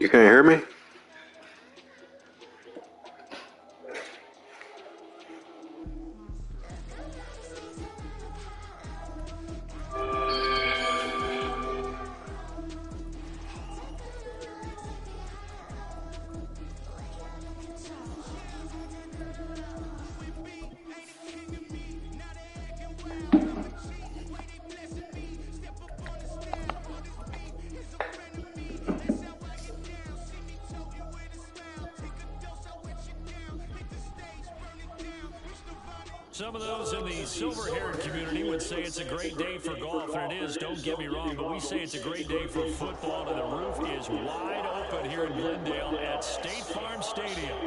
You can't hear me? Some of those in the silver-haired community would say it's a great day for golf, and it is, don't get me wrong, but we say it's a great day for football, and the roof is wide open here in Glendale at State Farm Stadium.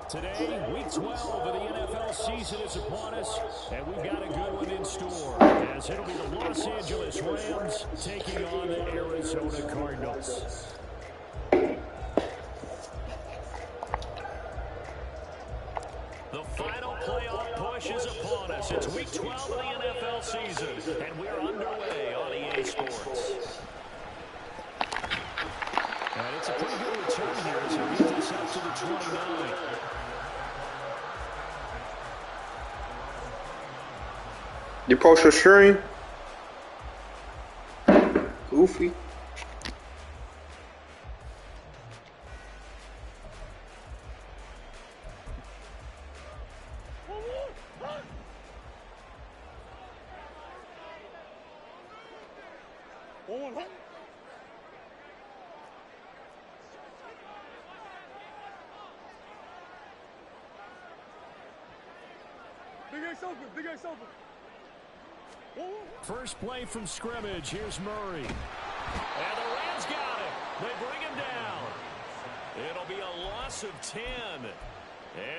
Today, Week 12 of the NFL season is upon us, and we've got a good one in store, as it'll be the Los Angeles Rams taking on the Arizona Cardinals. The final playoff push is upon us. It's Week 12 of the NFL season, and we're underway on EA Sports. And it's a pretty good return here as he gets this up to the 29. You post your stream? Goofy. First play from scrimmage. Here's Murray. And the Rams got it. They bring him down. It'll be a loss of 10.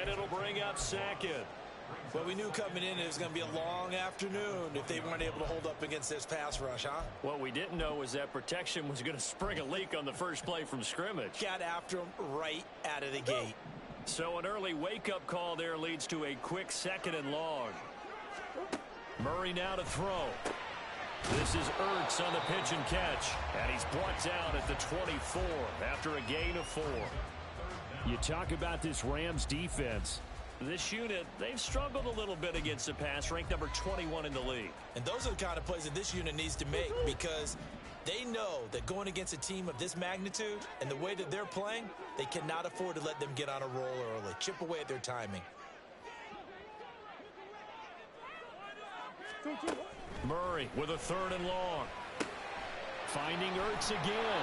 And it'll bring up second. Well, we knew coming in it was going to be a long afternoon if they weren't able to hold up against this pass rush, huh? What we didn't know was that protection was going to spring a leak on the first play from scrimmage. Got after him right out of the gate. So an early wake-up call there leads to a quick second and long. Murray now to throw. This is Ertz on the pitch and catch. And he's brought down at the 24 after a gain of 4. You talk about this Rams defense. This unit, they've struggled a little bit against the pass, ranked number 21 in the league. And those are the kind of plays that this unit needs to make because they know that going against a team of this magnitude and the way that they're playing, they cannot afford to let them get on a roll early. Chip away at their timing. Murray with a third and long. Finding Ertz again.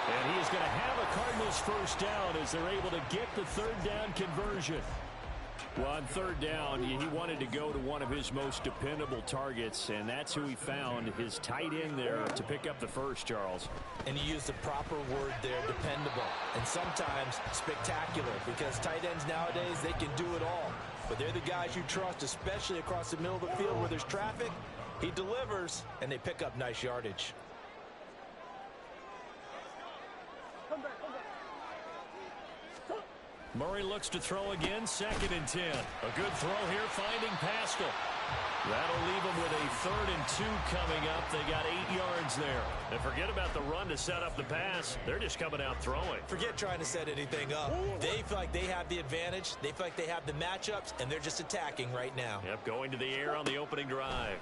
And he is going to have a Cardinals first down as they're able to get the third down conversion. Well, on third down, he wanted to go to one of his most dependable targets, and that's who he found, his tight end there to pick up the first, Charles. And he used the proper word there, dependable, and sometimes spectacular, because tight ends nowadays, they can do it all. But they're the guys you trust, especially across the middle of the field where there's traffic. He delivers, and they pick up nice yardage. Murray looks to throw again, 2nd and 10. A good throw here, finding Pascal. That'll leave them with a 3rd and 2 coming up. They got 8 yards there. And forget about the run to set up the pass. They're just coming out throwing. Forget trying to set anything up. They feel like they have the advantage. They feel like they have the matchups, and they're just attacking right now. Yep, going to the air on the opening drive.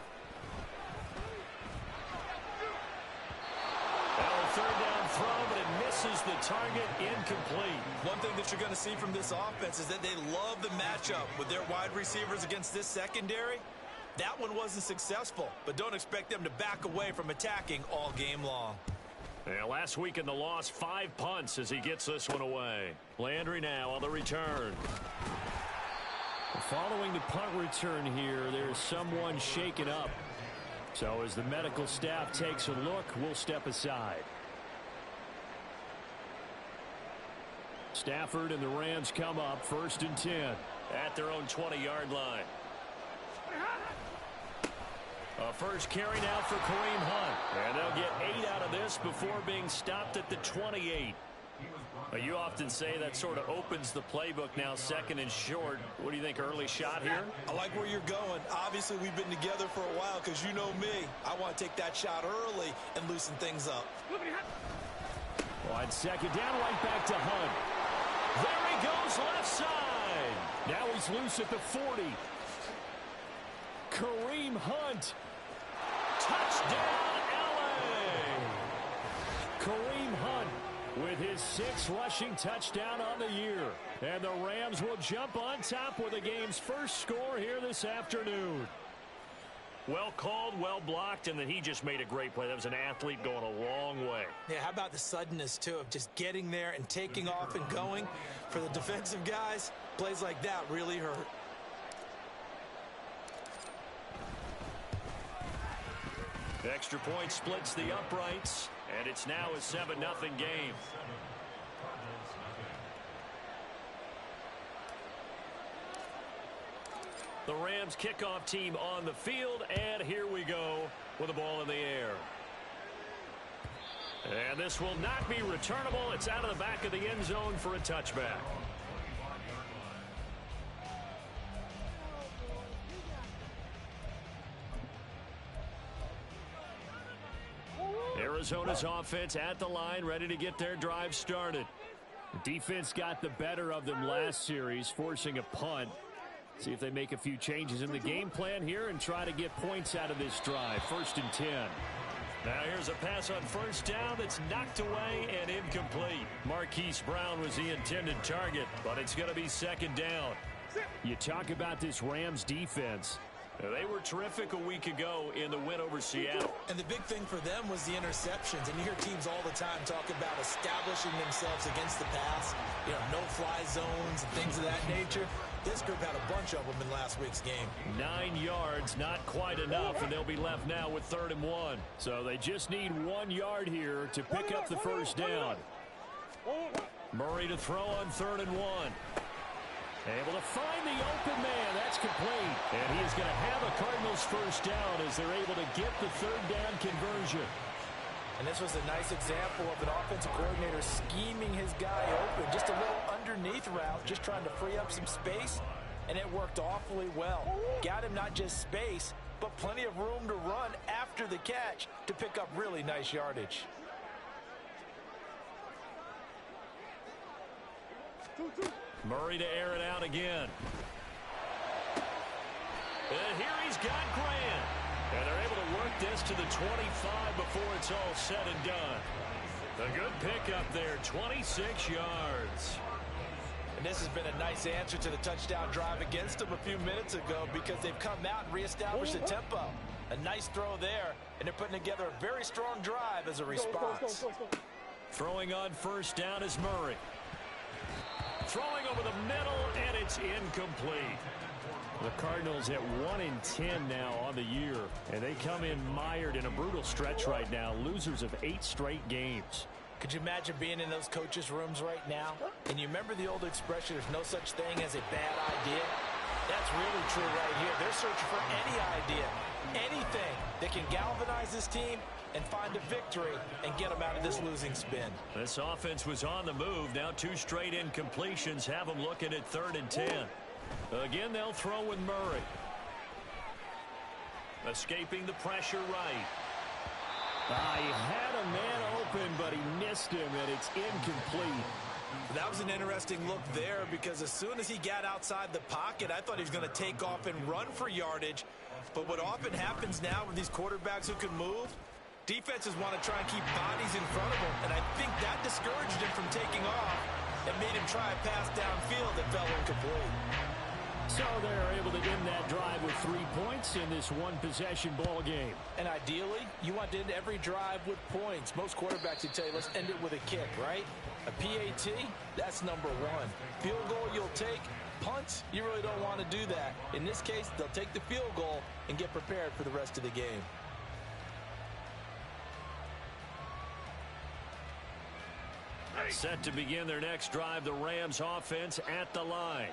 Third down throw, but it misses the target, incomplete. One thing that you're going to see from this offense is that they love the matchup with their wide receivers against this secondary. That one wasn't successful, but don't expect them to back away from attacking all game long. Yeah, last week in the loss, 5 punts as he gets this one away. Landry now on the return. Following the punt return here, there's someone shaken up. So as the medical staff takes a look, we'll step aside. Stafford and the Rams come up 1st and 10 at their own 20-yard line. A first carry now for Kareem Hunt. And they'll get 8 out of this before being stopped at the 28. You often say that sort of opens the playbook now, 2nd and short. What do you think, early shot here? I like where you're going. Obviously, we've been together for a while because you know me. I want to take that shot early and loosen things up. On second down, right back to Hunt. There he goes, left side. Now he's loose at the 40. Kareem Hunt. Touchdown, L.A. Kareem Hunt with his 6th rushing touchdown on the year. And the Rams will jump on top with the game's first score here this afternoon. Well called, well blocked, and then he just made a great play. That was an athlete going a long way. Yeah, how about the suddenness, too, of just getting there and taking off and going? For the defensive guys, plays like that really hurt. Extra point splits the uprights, and it's now a 7-0 game. The Rams kickoff team on the field, and here we go with the ball in the air. And this will not be returnable. It's out of the back of the end zone for a touchback. Arizona's offense at the line, ready to get their drive started. The defense got the better of them last series, forcing a punt. See if they make a few changes in the game plan here and try to get points out of this drive. 1st and 10. Now here's a pass on first down that's knocked away and incomplete. Marquise Brown was the intended target, but it's going to be 2nd down. You talk about this Rams defense. They were terrific a week ago in the win over Seattle. And the big thing for them was the interceptions. And you hear teams all the time talk about establishing themselves against the pass. You know, no-fly zones and things of that nature. This group had a bunch of them in last week's game. 9 yards, not quite enough, and they'll be left now with 3rd and 1. So they just need 1 yard here to pick up the first down. Murray to throw on 3rd and 1. Able to find the open man. That's complete. And he is going to have a Cardinals first down as they're able to get the 3rd down conversion. And this was a nice example of an offensive coordinator scheming his guy open. Just a little underneath route, just trying to free up some space. And it worked awfully well. Got him not just space, but plenty of room to run after the catch to pick up really nice yardage. Murray to air it out again. And here he's got Grant. And they're able to work this to the 25 before it's all said and done. A good pickup there, 26 yards. And this has been a nice answer to the touchdown drive against them a few minutes ago because they've come out and reestablished the tempo. A nice throw there, and they're putting together a very strong drive as a response. Throwing on first down is Murray. Throwing over the middle, and it's incomplete. The Cardinals at 1-10 now on the year, and they come in mired in a brutal stretch right now, losers of 8 straight games. Could you imagine being in those coaches' rooms right now? And you remember the old expression, there's no such thing as a bad idea? That's really true right here. They're searching for any idea, anything that can galvanize this team and find a victory and get them out of this losing spin. This offense was on the move. Now 2 straight incompletions have them looking at 3rd and 10. Again, they'll throw with Murray. Escaping the pressure right. He had a man open, but he missed him, and it's incomplete. That was an interesting look there because as soon as he got outside the pocket, I thought he was going to take off and run for yardage. But what often happens now with these quarterbacks who can move, defenses want to try and keep bodies in front of him, and I think that discouraged him from taking off and made him try a pass downfield that fell incomplete. So they're able to end that drive with 3 points in this one-possession ball game. And ideally, you want to end every drive with points. Most quarterbacks would tell you, let's end it with a kick, right? A PAT, that's number 1. Field goal you'll take. Punts, you really don't want to do that. In this case, they'll take the field goal and get prepared for the rest of the game. Set to begin their next drive, the Rams offense at the line.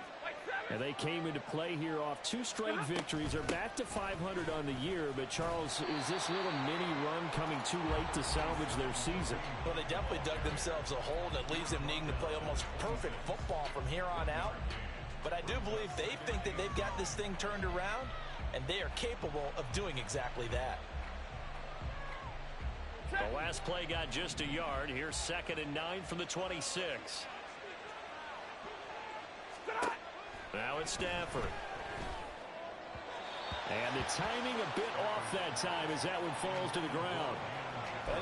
And they came into play here off 2 straight victories. They're back to 500 on the year, but Charles, is this little mini run coming too late to salvage their season? Well, they definitely dug themselves a hole that leaves them needing to play almost perfect football from here on out. But I do believe they think that they've got this thing turned around, and they are capable of doing exactly that. The last play got just a yard. Here's 2nd and 9 from the 26. Now it's Stafford. And the timing a bit off that time as that one falls to the ground.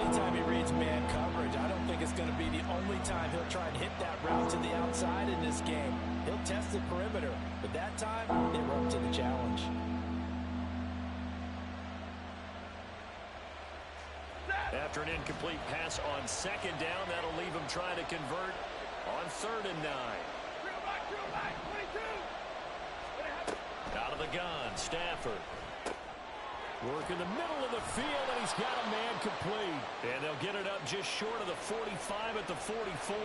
Anytime he reads man coverage, I don't think it's going to be the only time he'll try and hit that route to the outside in this game. He'll test the perimeter, but that time, they were up to the challenge. After an incomplete pass on 2nd down, that'll leave him trying to convert on 3rd and 9. Out of the gun, Stafford. Work in the middle of the field, and he's got a man complete. And they'll get it up just short of the 45 at the 44.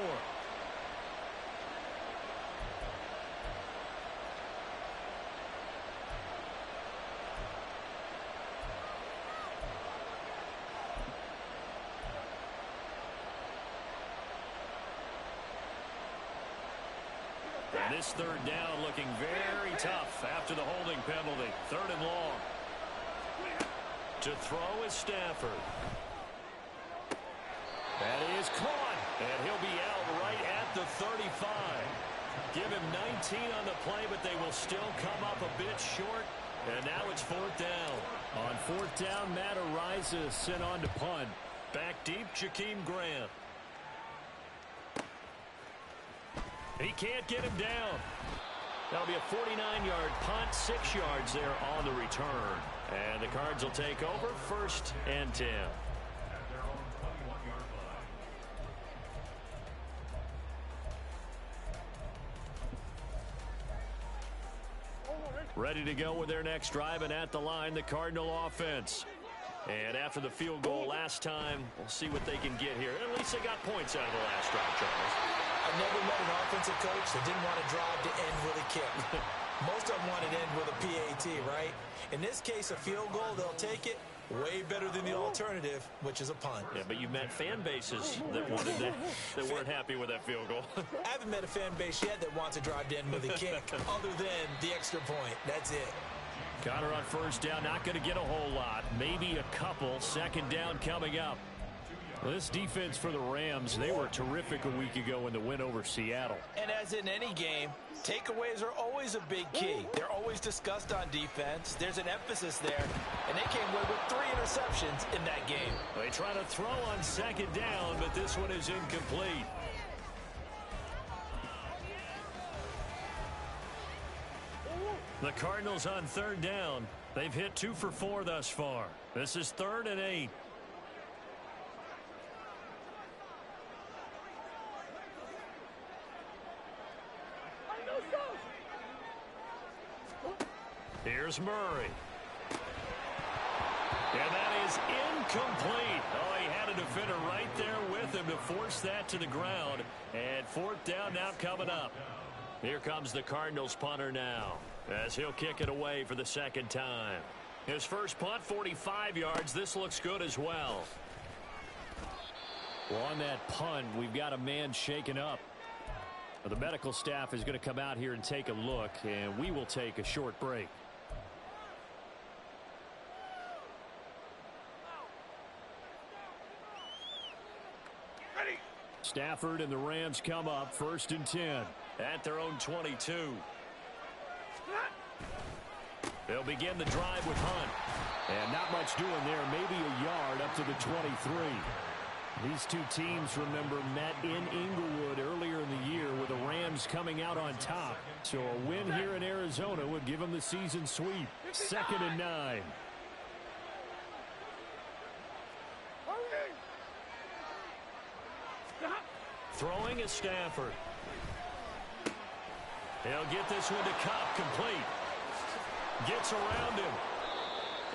And this 3rd down looking very tough after the holding penalty. 3rd and long. To throw is Stafford. That is caught. And he'll be out right at the 35. Give him 19 on the play, but they will still come up a bit short. And now it's 4th down. On 4th down, Matt Ariza sent on to punt. Back deep, Jakeem Grant. He can't get him down. That'll be a 49-yard punt, 6 yards there on the return. And the Cards will take over 1st and 10. Ready to go with their next drive, and at the line, the Cardinal offense. And after the field goal last time, we'll see what they can get here. At least they got points out of the last drive, Charles. I've never met an offensive coach that didn't want to drive to end with a kick. Most of them want to end with a PAT, right? In this case, a field goal, they'll take it. Way better than the alternative, which is a punt. Yeah, but you've met fan bases that wanted that weren't happy with that field goal. I haven't met a fan base yet that wants to drive to end with a kick, other than the extra point. That's it. Connor on 1st down, not going to get a whole lot. Maybe a couple. 2nd down coming up. Well, this defense for the Rams, they were terrific a week ago in the win over Seattle. And as in any game, takeaways are always a big key. They're always discussed on defense. There's an emphasis there. And they came away with 3 interceptions in that game. They try to throw on 2nd down, but this one is incomplete. The Cardinals on 3rd down. They've hit 2 for 4 thus far. This is 3rd and 8. Here's Murray. And that is incomplete. Oh, he had a defender right there with him to force that to the ground. And 4th down now coming up. Here comes the Cardinals punter now, as he'll kick it away for the 2nd time. His first punt, 45 yards. This looks good as well. Well, on that punt, we've got a man shaken up. Well, the medical staff is going to come out here and take a look, and we will take a short break. Stafford and the Rams come up 1st and 10. At their own 22. They'll begin the drive with Hunt. And not much doing there. Maybe a yard up to the 23. These two teams, remember, met in Inglewood earlier in the year with the Rams coming out on top. So a win here in Arizona would give them the season sweep. 2nd and 9. Throwing is Stafford. He'll get this one to Cup, complete. Gets around him.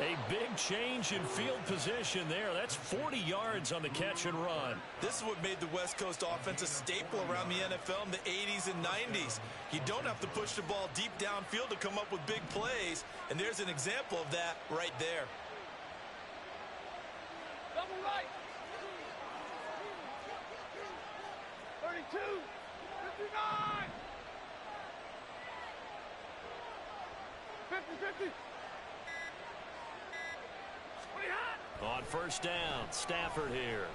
A big change in field position there. That's 40 yards on the catch and run. This is what made the West Coast offense a staple around the NFL in the 80s and 90s. You don't have to push the ball deep downfield to come up with big plays, and there's an example of that right there. Double right. 32. 59. 50. 20 hot. On first down, Stafford here.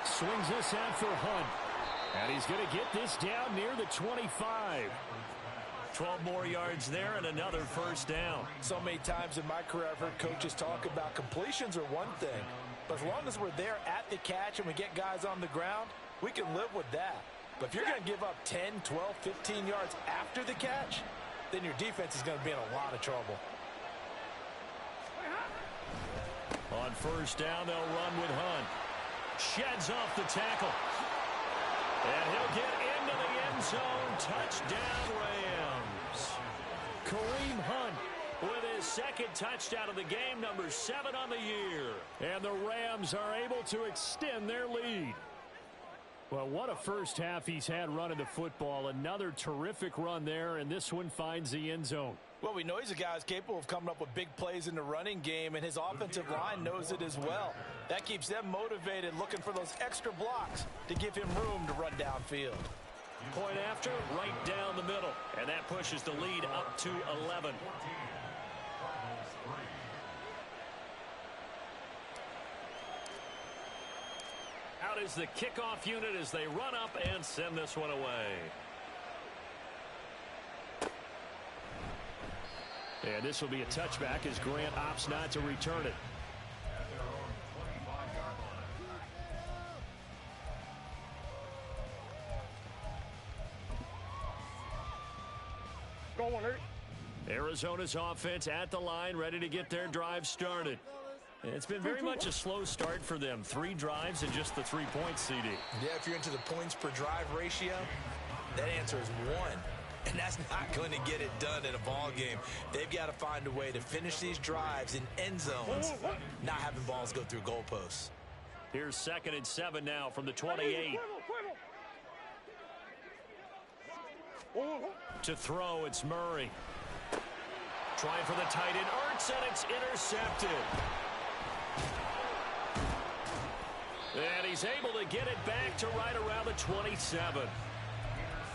Swings this out for Hunt. And he's going to get this down near the 25. 12 more yards there and another first down. So many times in my career I've heard coaches talk about completions are one thing, but as long as we're there at the catch and we get guys on the ground, we can live with that. But if you're going to give up 10, 12, 15 yards after the catch, then your defense is going to be in a lot of trouble. On first down, they'll run with Hunt. Sheds off the tackle. And he'll get into the end zone. Touchdown, Rams. Kareem Hunt With his second touchdown of the game, number 7 on the year. And the Rams are able to extend their lead. Well, what a first half he's had running the football. Another terrific run there, and this one finds the end zone. Well, we know he's a guy who's capable of coming up with big plays in the running game, and his offensive line knows it as well. That keeps them motivated, looking for those extra blocks to give him room to run downfield. Point after, right down the middle. And that pushes the lead up to 11. Out is the kickoff unit as they run up and send this one away. And this will be a touchback as Grant opts not to return it. Go on, Eric. Arizona's offense at the line, ready to get their drive started. It's been very much a slow start for them. 3 drives and just the 3 points, CD. Yeah, if you're into the points per drive ratio, that answer is 1. And that's not going to get it done in a ball game. They've got to find a way to finish these drives in end zones, not having balls go through goalposts. Here's 2nd and 7 now from the 28. To throw, it's Murray. Trying for the tight end, Ertz, and it's intercepted. And he's able to get it back to right around the 27.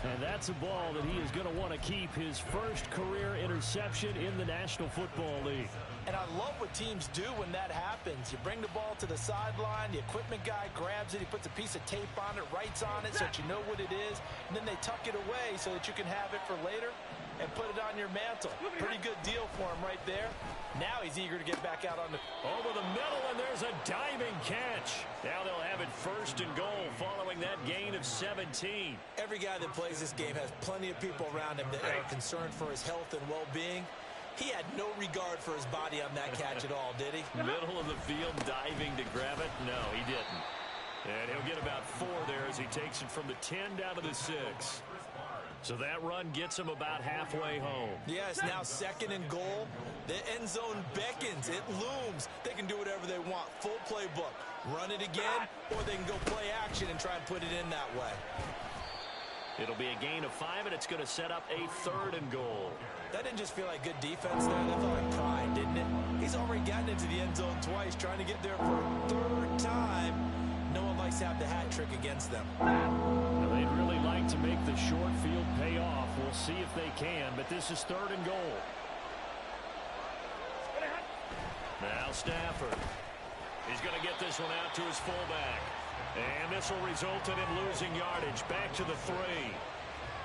And that's a ball that he is going to want to keep, his first career interception in the National Football League. And I love what teams do when that happens. You bring the ball to the sideline, the equipment guy grabs it, he puts a piece of tape on it, writes on it so that you know what it is, and then they tuck it away so that you can have it for later and put it on your mantle. Pretty good deal for him right there. Now he's eager to get back out on the... Over the middle, and there's a diving catch. Now they'll have it 1st and goal following that gain of 17. Every guy that plays this game has plenty of people around him that are concerned for his health and well-being. He had no regard for his body on that catch at all, did he? Middle of the field, diving to grab it? No, he didn't. And he'll get about 4 there as he takes it from the 10 down to the 6. So that run gets him about halfway home. Yeah, it's now 2nd and goal. The end zone beckons. It looms. They can do whatever they want. Full playbook. Run it again, or they can go play action and try and put it in that way. It'll be a gain of 5, and it's going to set up a 3rd and goal. That didn't just feel like good defense there. That felt like pride, didn't it? He's already gotten into the end zone twice, trying to get there for a 3rd time. No one likes to have the hat trick against them. Now, they'd really like to make the short field pay off. We'll see if they can, but this is 3rd and goal. Now Stafford. He's going to get this one out to his fullback. And this will result in him losing yardage back to the 3.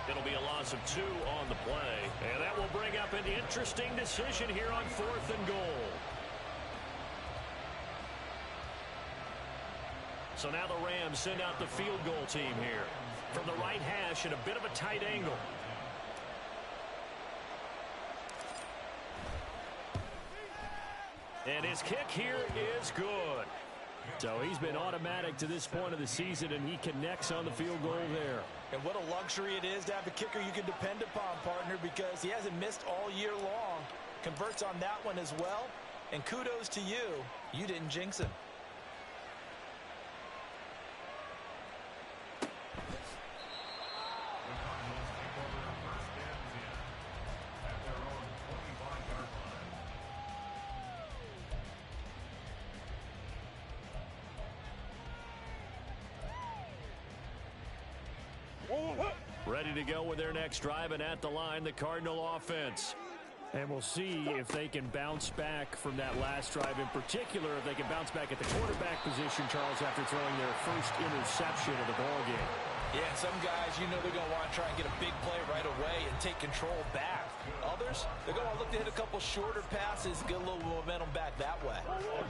It'll be a loss of 2 on the play. And that will bring up an interesting decision here on 4th and goal. So now the Rams send out the field goal team here. From the right hash at a bit of a tight angle. And his kick here is good. So he's been automatic to this point of the season, and he connects on the field goal there. And what a luxury it is to have a kicker you can depend upon, partner, because he hasn't missed all year long. Converts on that one as well. And kudos to you. You didn't jinx him. Ready to go with their next drive, and at the line, the Cardinal offense. And we'll see if they can bounce back from that last drive. In particular, if they can bounce back at the quarterback position, Charles, after throwing their first interception of the ballgame. Yeah, and some guys, you know they're going to want to try and get a big play right away and take control back. Others, they're going to look to hit a couple shorter passes, get a little momentum back that way.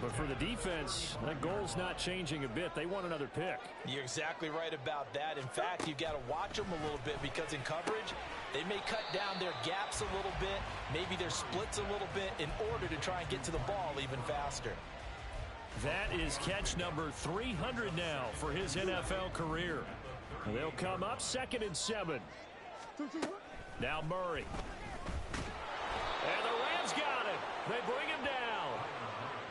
But for the defense, that goal's not changing a bit. They want another pick. You're exactly right about that. In fact, you've got to watch them a little bit because in coverage, they may cut down their gaps a little bit, maybe their splits a little bit in order to try and get to the ball even faster. That is catch number 300 now for his NFL career. They'll come up 2nd and 7. Now Murray. And the Rams got it. They bring him down.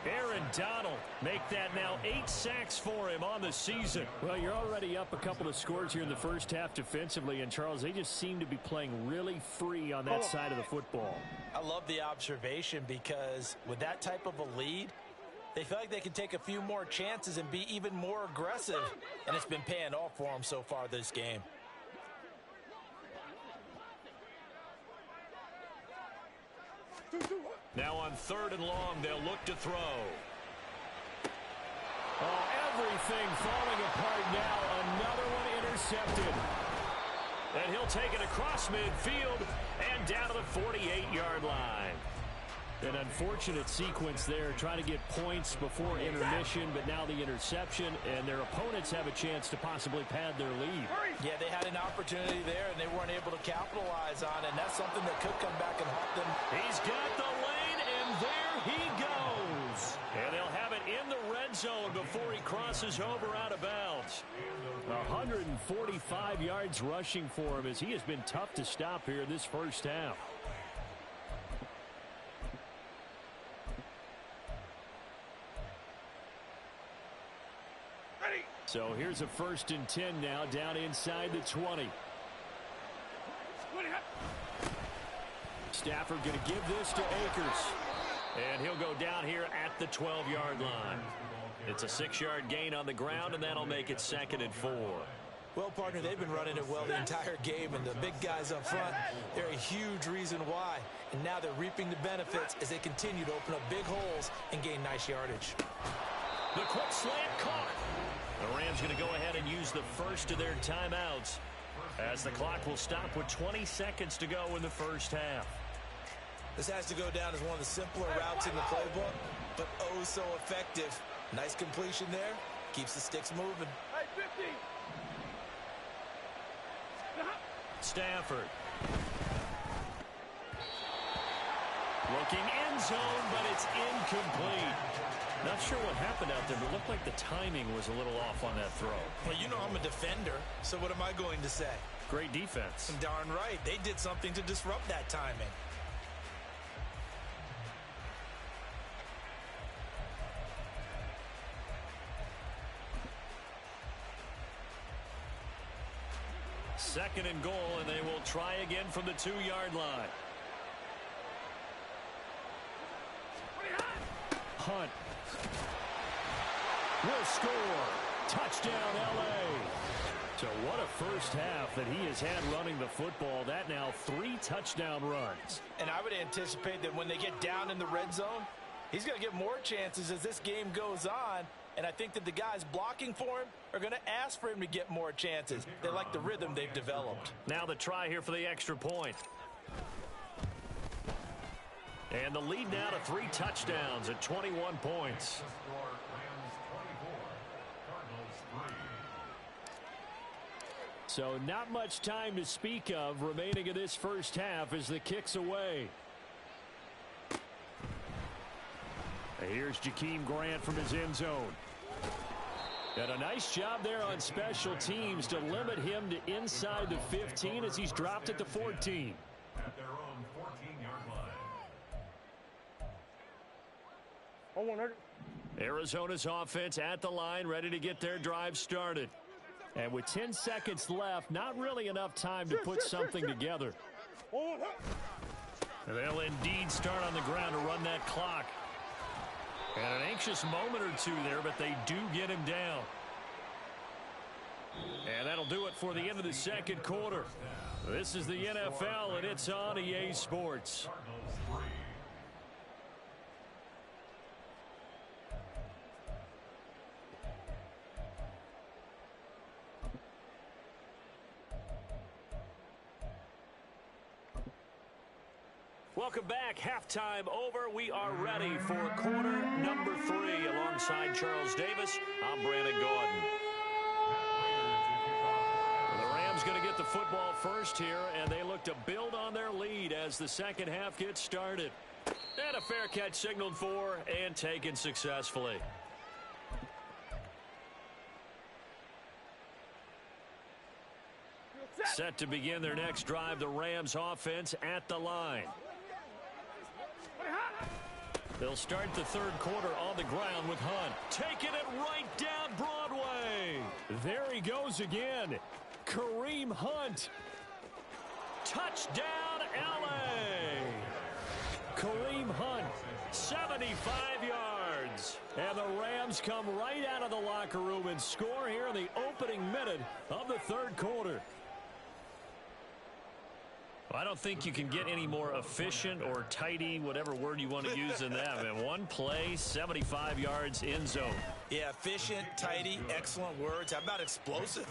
Aaron Donald make that now 8 sacks for him on the season. Well, you're already up a couple of scores here in the first half defensively, and Charles, they just seem to be playing really free on that side of the football. I love the observation because with that type of a lead, they feel like they can take a few more chances and be even more aggressive, and it's been paying off for them so far this game. Now on 3rd and long, they'll look to throw. Oh, everything falling apart now. Another one intercepted. And he'll take it across midfield and down to the 48-yard line. An unfortunate sequence there, trying to get points before intermission, but now the interception, and their opponents have a chance to possibly pad their lead. Yeah, they had an opportunity there, and they weren't able to capitalize on it, and that's something that could come back and haunt them. He's got the lane, and there he goes. And they'll have it in the red zone before he crosses over out of bounds. 145 yards rushing for him as he has been tough to stop here in this first half. So here's a 1st and 10 now, down inside the 20. Stafford going to give this to Akers. And he'll go down here at the 12-yard line. It's a 6-yard gain on the ground, and that'll make it 2nd and 4. Well, partner, they've been running it well the entire game, and the big guys up front, they're a huge reason why. And now they're reaping the benefits as they continue to open up big holes and gain nice yardage. The quick slant caught. The Rams going to go ahead and use the first of their timeouts as the clock will stop with 20 seconds to go in the first half. This has to go down as one of the simpler routes in the playbook, but oh so effective. Nice completion there. Keeps the sticks moving. Hey, 50. Stafford. Looking end zone, but it's incomplete. Not sure what happened out there, but it looked like the timing was a little off on that throw. Well, you know I'm a defender, so what am I going to say? Great defense. Darn right. They did something to disrupt that timing. Second and goal, and they will try again from the 2-yard line. Hunt will score. Touchdown, L.A. So what a first half that he has had running the football. That now 3 touchdown runs. And I would anticipate that when they get down in the red zone, he's going to get more chances as this game goes on. And I think that the guys blocking for him are going to ask for him to get more chances. They like the rhythm they've developed. Now the try here for the extra point. And the lead now to 3 touchdowns at 21 points. So not much time to speak of remaining in this first half as the kick's away. Here's Jakeem Grant from his end zone. And a nice job there on special teams to limit him to inside the 15 as he's dropped at the 14. At their own 14-yard line. Arizona's offense at the line, ready to get their drive started. And with 10 seconds left, not really enough time to put something together. And they'll indeed start on the ground to run that clock. And an anxious moment or two there, but they do get him down. And that'll do it for the end of the second quarter. This is the NFL, and it's on EA Sports. Welcome back. Halftime over. We are ready for quarter number 3. Alongside Charles Davis, I'm Brandon Gordon. The Rams going to get the football first here, and they look to build on their lead as the second half gets started. And a fair catch signaled for and taken successfully. Set to begin their next drive, the Rams offense at the line. They'll start the third quarter on the ground with Hunt. Taking it right down Broadway. There he goes again. Kareem Hunt. Touchdown, L.A. Kareem Hunt. 75 yards. And the Rams come right out of the locker room and score here in the opening minute of the third quarter. I don't think you can get any more efficient or tidy, whatever word you want to use in that. Man, one play, 75 yards in zone. Yeah, efficient, tidy, excellent words. How about explosive?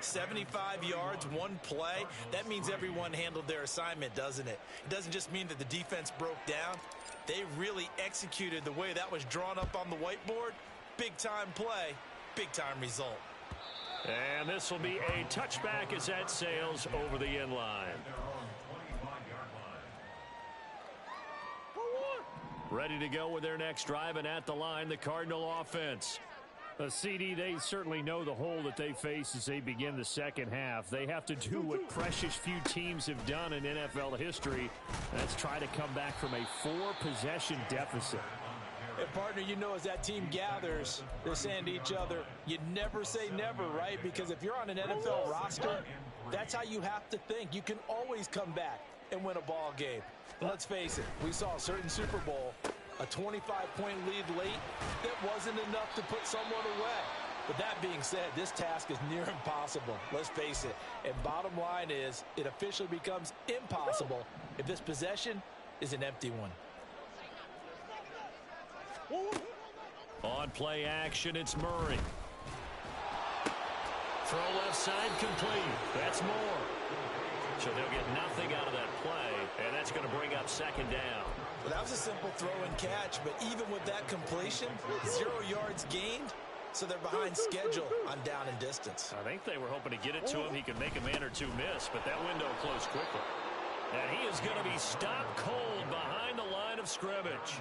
75 yards, one play. That means everyone handled their assignment, doesn't it? It doesn't just mean that the defense broke down. They really executed the way that was drawn up on the whiteboard. Big-time play, big-time result. And this will be a touchback as that sails over the end line. Ready to go with their next drive, and at the line, the Cardinal offense. CD, they certainly know the hole that they face as they begin the second half. They have to do what precious few teams have done in NFL history. That's try to come back from a 4-possession deficit. And partner, you know, as that team gathers, they're saying to each other, you never say never, right? Because if you're on an NFL roster, that's how you have to think. You can always come back and win a ball game. And let's face it, we saw a certain Super Bowl, a 25-point lead late, that wasn't enough to put someone away. But that being said, this task is near impossible. Let's face it. And bottom line is, it officially becomes impossible if this possession is an empty one. On play action, it's Murray. Throw left side complete. That's more. So they'll get nothing out of that play, and that's going to bring up second down. Well, that was a simple throw and catch, but even with that completion, 0 yards gained, so they're behind schedule on down and distance. I think they were hoping to get it to him. He could make a man or two miss, but that window closed quickly. And he is going to be stopped cold behind the line of scrimmage.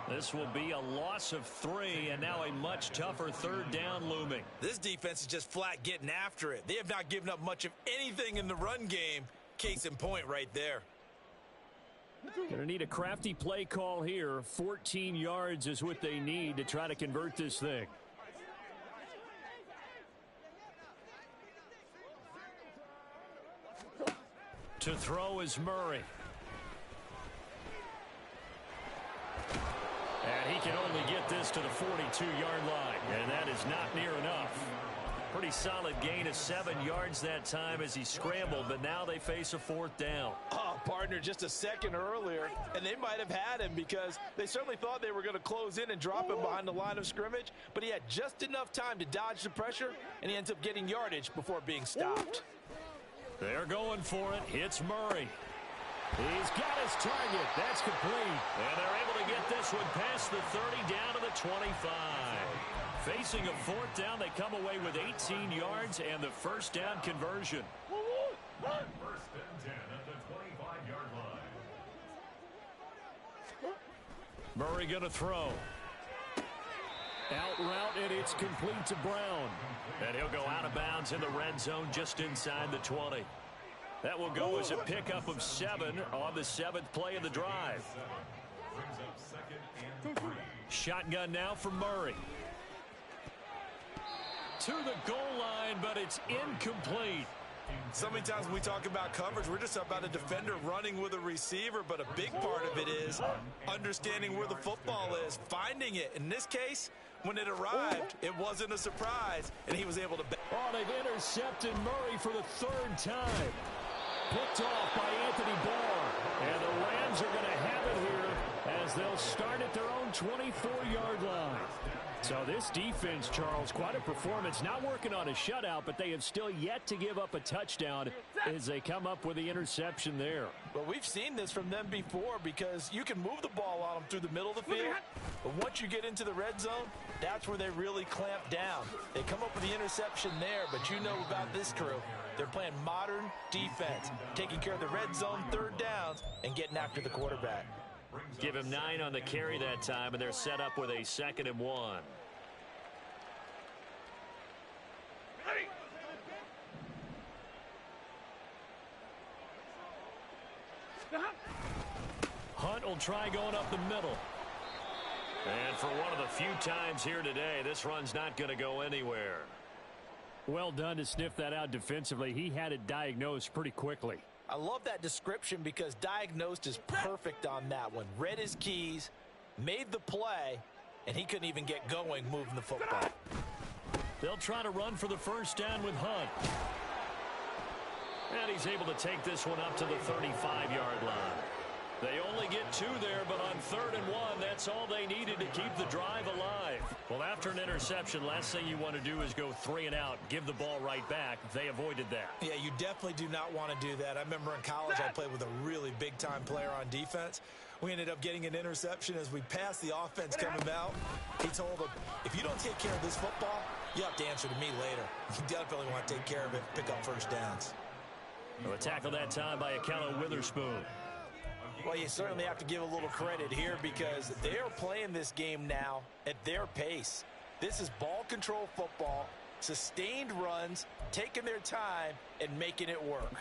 This will be a loss of 3, and now a much tougher third down looming. This defense is just flat getting after it. They have not given up much of anything in the run game. Case in point right there. Going to need a crafty play call here. 14 yards is what they need to try to convert this thing. To throw is Murray. And he can only get this to the 42-yard line, and that is not near enough. Pretty solid gain of 7 yards that time as he scrambled, but now they face a fourth down. Oh, partner, just a second earlier, and they might have had him because they certainly thought they were going to close in and drop him behind the line of scrimmage, but he had just enough time to dodge the pressure, and he ends up getting yardage before being stopped. They're going for it. It's Murray. He's got his target. That's complete. And they're able to get this one past the 30 down to the 25. Facing a fourth down, they come away with 18 yards and the first down conversion. First and 10 at the 25-yard line. Murray going to throw. Out route, and it's complete to Brown. And he'll go out of bounds in the red zone just inside the 20. That will go as a pickup of 7 on the 7th play of the drive. Brings up second and 3. Shotgun now for Murray. To the goal line, but it's incomplete. So many times when we talk about coverage, we're just about a defender running with a receiver, but a big part of it is understanding where the football is, finding it. In this case, when it arrived, it wasn't a surprise, and he was able to... Oh, they've intercepted Murray for the 3rd time. Picked off by Anthony Barr. And the Rams are going to have it here as they'll start at their own 24-yard line. So this defense, Charles, quite a performance. Not working on a shutout, but they have still yet to give up a touchdown as they come up with the interception there. Well, we've seen this from them before because you can move the ball on them through the middle of the field. But once you get into the red zone, that's where they really clamp down. They come up with the interception there, but you know about this crew. They're playing modern defense, taking care of the red zone, third downs, and getting after the quarterback. Give him 9 on the carry that time, and they're set up with a 2nd and 1. Hunt will try going up the middle. And for one of the few times here today, this run's not going to go anywhere. Well done to sniff that out defensively. He had it diagnosed pretty quickly. I love that description because diagnosed is perfect on that one. Read his keys, made the play, and he couldn't even get going moving the football. They'll try to run for the first down with Hunt. And he's able to take this one up to the 35-yard line. They only get 2 there, but on 3rd and 1, that's all they needed to keep the drive alive. Well, after an interception, last thing you want to do is go 3 and out, give the ball right back. They avoided that. Yeah, you definitely do not want to do that. I remember in college I played with a really big-time player on defense. We ended up getting an interception as we passed the offense coming out. He told him, if you don't take care of this football, you have to answer to me later. You definitely want to take care of it, pick up first downs. Well, a tackle that time by Akello Witherspoon. Well, you certainly have to give a little credit here because they are playing this game now at their pace. This is ball control football, sustained runs, taking their time, and making it work.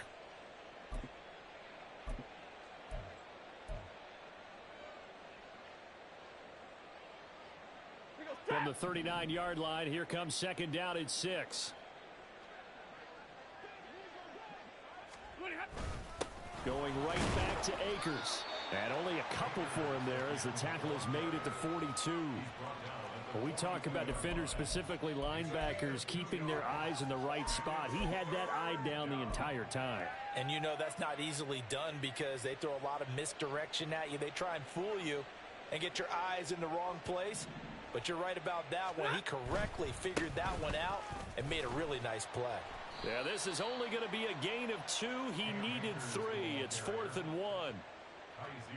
From the 39-yard line, here comes 2nd down at 6. Going right back to Akers. And only a couple for him there as the tackle is made at the 42. When we talk about defenders, specifically linebackers, keeping their eyes in the right spot, he had that eye down the entire time. And you know that's not easily done because they throw a lot of misdirection at you. They try and fool you and get your eyes in the wrong place. But you're right about that one. He correctly figured that one out and made a really nice play. Yeah, this is only going to be a gain of 2. He needed 3. It's 4th and 1.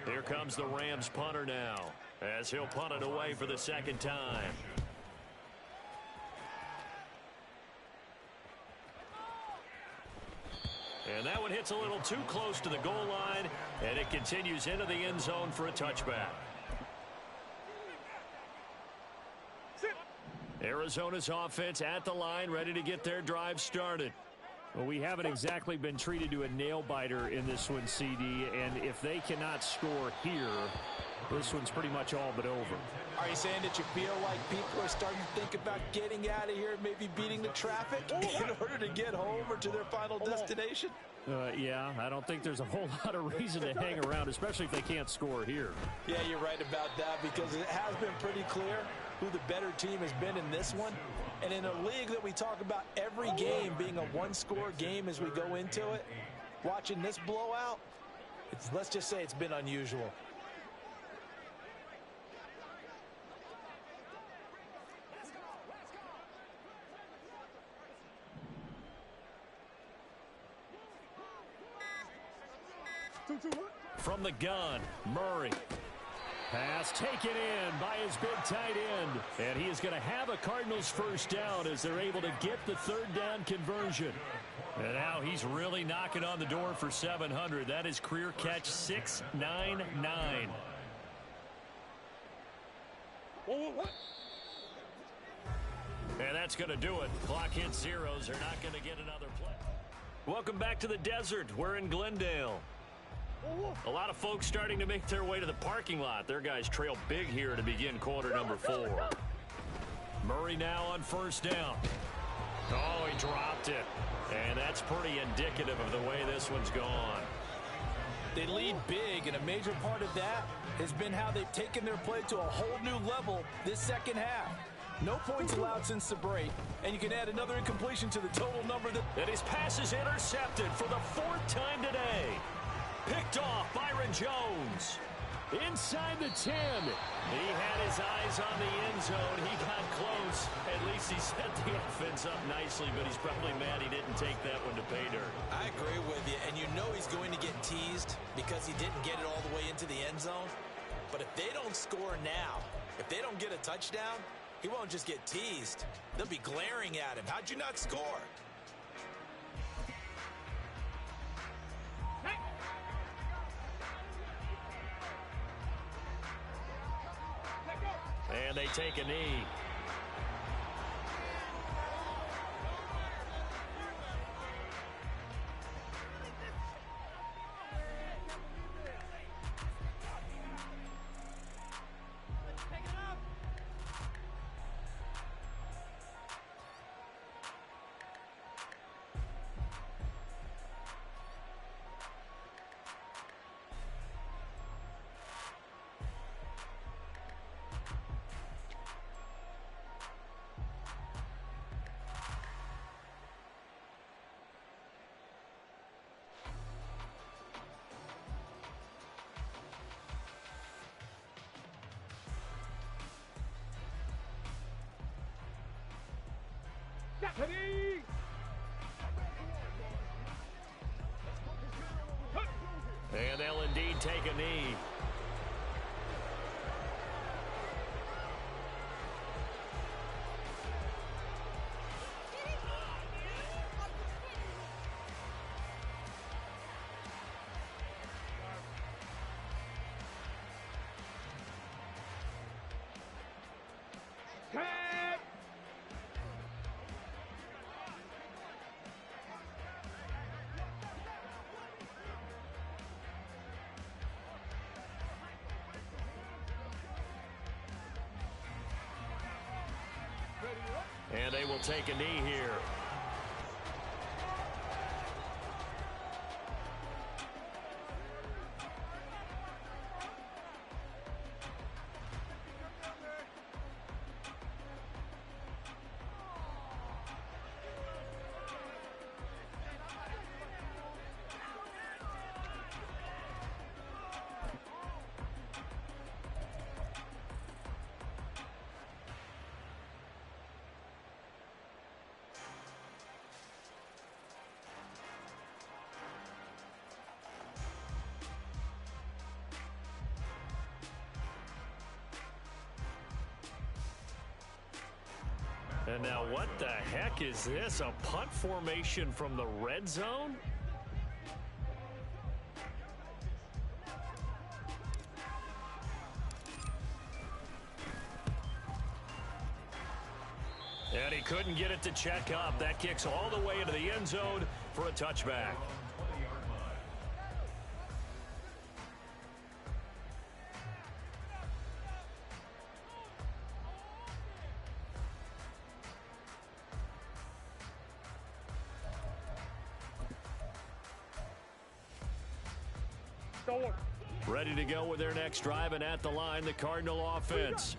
Here comes the Rams punter now as he'll punt it away for the 2nd time. And that one hits a little too close to the goal line, and it continues into the end zone for a touchback. Arizona's offense at the line, ready to get their drive started. Well, we haven't exactly been treated to a nail-biter in this one, CD, and if they cannot score here, this one's pretty much all but over. Are you saying that you feel like people are starting to think about getting out of here and maybe beating the traffic in order to get home or to their final destination? Yeah, I don't think there's a whole lot of reason to hang around, especially if they can't score here. Yeah, you're right about that because it has been pretty clear who the better team has been in this one. And in a league that we talk about every game being a one-score game as we go into it, watching this blowout, let's just say it's been unusual. From the gun, Murray. Pass taken in by his big tight end. And he is going to have a Cardinals first down as they're able to get the 3rd down conversion. And now he's really knocking on the door for 700. That is career catch 699. And that's going to do it. Clock hits zeros. They're not going to get another play. Welcome back to the desert. We're in Glendale. A lot of folks starting to make their way to the parking lot. Their guys trail big here to begin quarter number 4. Murray now on first down. Oh, he dropped it. And that's pretty indicative of the way this one's gone. They lead big, and a major part of that has been how they've taken their play to a whole new level this second half. No points allowed since the break, and you can add another incompletion to the total number that... And his pass is intercepted for the 4th time today. Picked off Byron Jones. Inside the 10. He had his eyes on the end zone. He got close. At least he set the offense up nicely, but he's probably mad he didn't take that one to pay dirt. I agree with you, and you know he's going to get teased because he didn't get it all the way into the end zone. But if they don't score now, if they don't get a touchdown, he won't just get teased. They'll be glaring at him. How'd you not score? And they take a knee. And they'll indeed take a knee. And they will take a knee here. And now what the heck is this? A punt formation from the red zone? And he couldn't get it to check up. That kicks all the way into the end zone for a touchback. Ready to go with their next drive, and at the line, the Cardinal offense.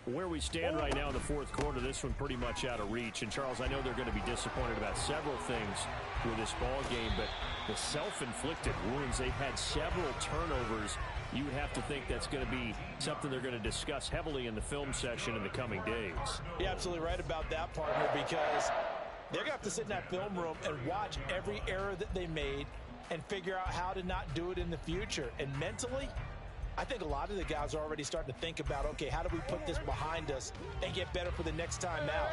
Where we stand right now in the fourth quarter, this one pretty much out of reach. And, Charles, I know they're going to be disappointed about several things with this ball game, but the self-inflicted wounds, they've had several turnovers. You have to think that's going to be something they're going to discuss heavily in the film session in the coming days. You're absolutely right about that, partner, because they're going to have to sit in that film room and watch every error that they made and figure out how to not do it in the future. And mentally, I think a lot of the guys are already starting to think about, okay, how do we put this behind us and get better for the next time out?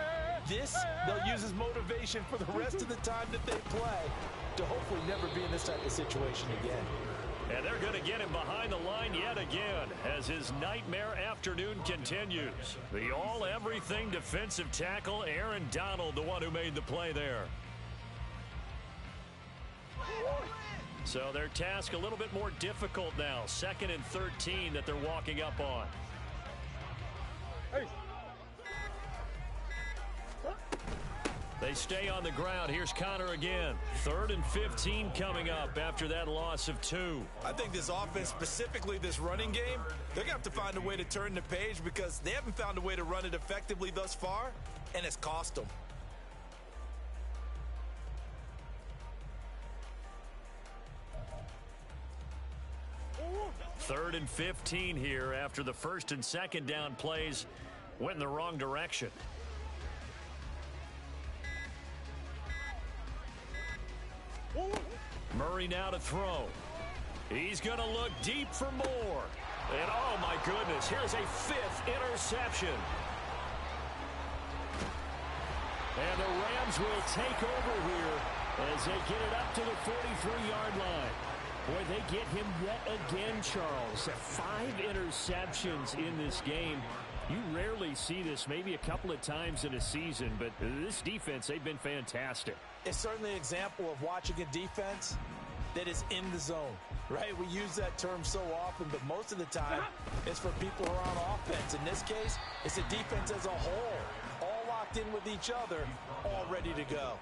This, they'll use as motivation for the rest of the time that they play to hopefully never be in this type of situation again. And they're going to get him behind the line yet again as his nightmare afternoon continues. The all-everything defensive tackle, Aaron Donald, the one who made the play there. So their task a little bit more difficult now. 2nd and 13 that they're walking up on. They stay on the ground. Here's Connor again. 3rd and 15 coming up after that loss of 2. I think this offense, specifically this running game, they're going to have to find a way to turn the page because they haven't found a way to run it effectively thus far, and it's cost them. Third and 15 here after the 1st and 2nd down plays went in the wrong direction. Murray now to throw. He's going to look deep for more. And oh my goodness, here's a 5th interception. And the Rams will take over here as they get it up to the 43-yard line. Boy, they get him yet again, Charles. 5 interceptions in this game. You rarely see this, maybe a couple of times in a season, but this defense, they've been fantastic. It's certainly an example of watching a defense that is in the zone, right? We use that term so often, but most of the time it's for people who are on offense. In this case, it's a defense as a whole, all locked in with each other, all ready to go.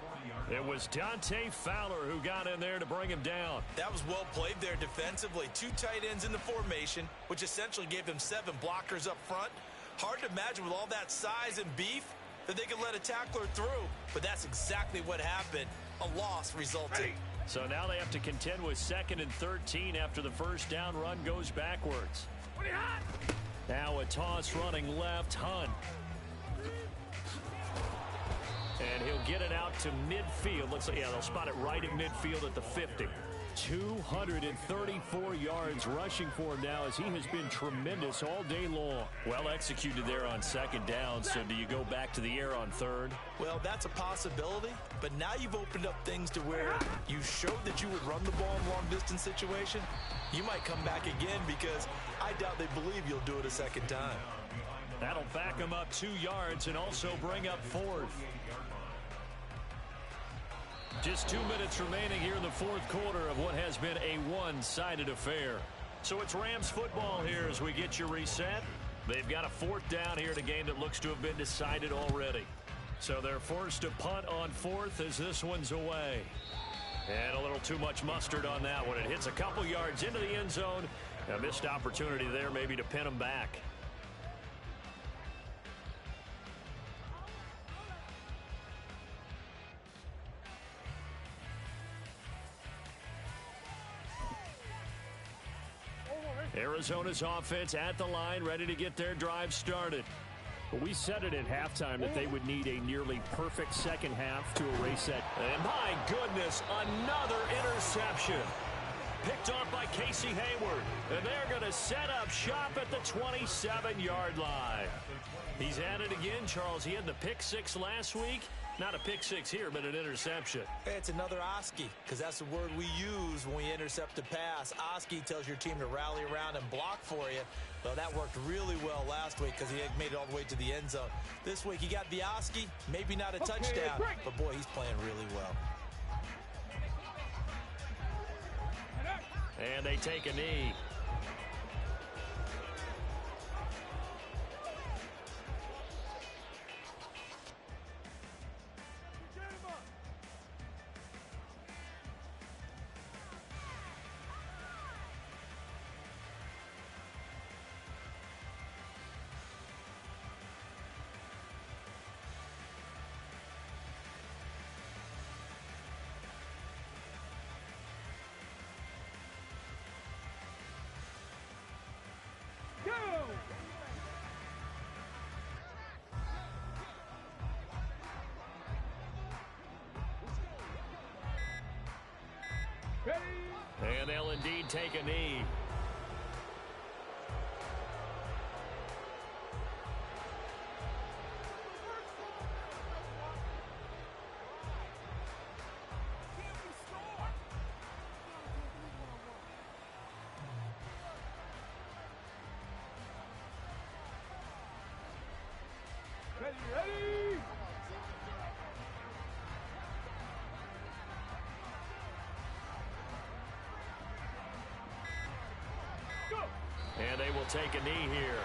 It was Dante Fowler who got in there to bring him down. That was well played there defensively. 2 tight ends in the formation, which essentially gave them 7 blockers up front. Hard to imagine with all that size and beef that they could let a tackler through, but that's exactly what happened. A loss resulted. So now they have to contend with 2nd and 13 after the 1st down run goes backwards. Now a toss running left, Hunt. And he'll get it out to midfield. Looks like, yeah, they'll spot it right at midfield at the 50. 234 yards rushing for him now as he has been tremendous all day long. Well executed there on 2nd down, so do you go back to the air on 3rd? Well, that's a possibility, but now you've opened up things to where you showed that you would run the ball in long-distance situation. You might come back again because I doubt they believe you'll do it a 2nd time. That'll back him up 2 yards and also bring up 4th. Just 2 minutes remaining here in the 4th quarter of what has been a one-sided affair. So it's Rams football here as we get you reset. They've got a 4th down here in a game that looks to have been decided already. So they're forced to punt on 4th as this one's away. And a little too much mustard on that one. It hits a couple yards into the end zone. A missed opportunity there maybe to pin them back. Arizona's offense at the line, ready to get their drive started. We said it at halftime that they would need a nearly perfect 2nd half to erase that. And my goodness, another interception. Picked off by Casey Hayward. And they're going to set up shop at the 27-yard line. He's at it again, Charles. He had the pick 6 last week. Not a pick 6 here, but an interception. It's another Oski, because that's the word we use when we intercept a pass. Oski tells your team to rally around and block for you. Well, that worked really well last week because he had made it all the way to the end zone. This week, he got the Oski, maybe not a touchdown, but boy, he's playing really well. And they take a knee. And they'll indeed take a knee. Ready! And they will take a knee here.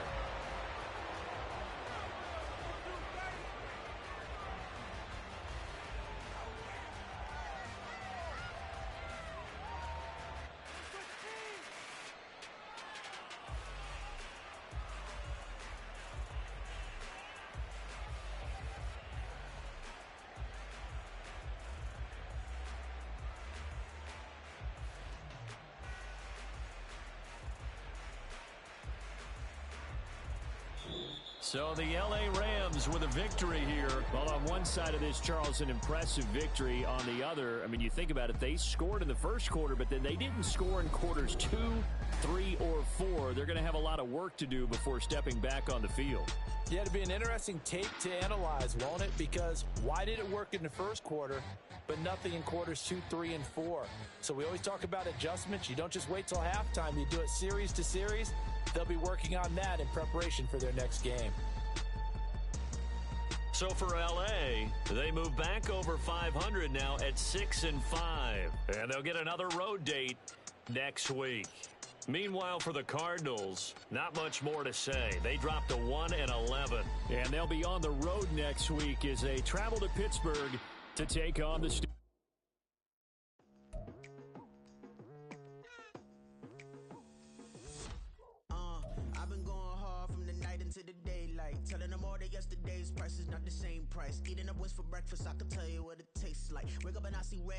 So the L.A. Rams with a victory here. Well, on one side of this, Charles, an impressive victory. On the other, I mean, you think about it, they scored in the first quarter, but then they didn't score in quarters 2, 3, or 4. They're going to have a lot of work to do before stepping back on the field. Yeah, it'll be an interesting tape to analyze, won't it? Because why did it work in the first quarter, but nothing in quarters 2, 3, and 4? So we always talk about adjustments. You don't just wait till halftime. You do it series to series. They'll be working on that in preparation for their next game. So for L.A., they move back over 500 now at 6-5. And they'll get another road date next week. Meanwhile, for the Cardinals, not much more to say. They dropped to 1-11. And they'll be on the road next week as they travel to Pittsburgh to take on the Steelers. I've been going hard from the night into the daylight, telling them all that yesterday's price is not the same price. Eating up wings for breakfast, I can tell you what it tastes like. Wake up and I see red.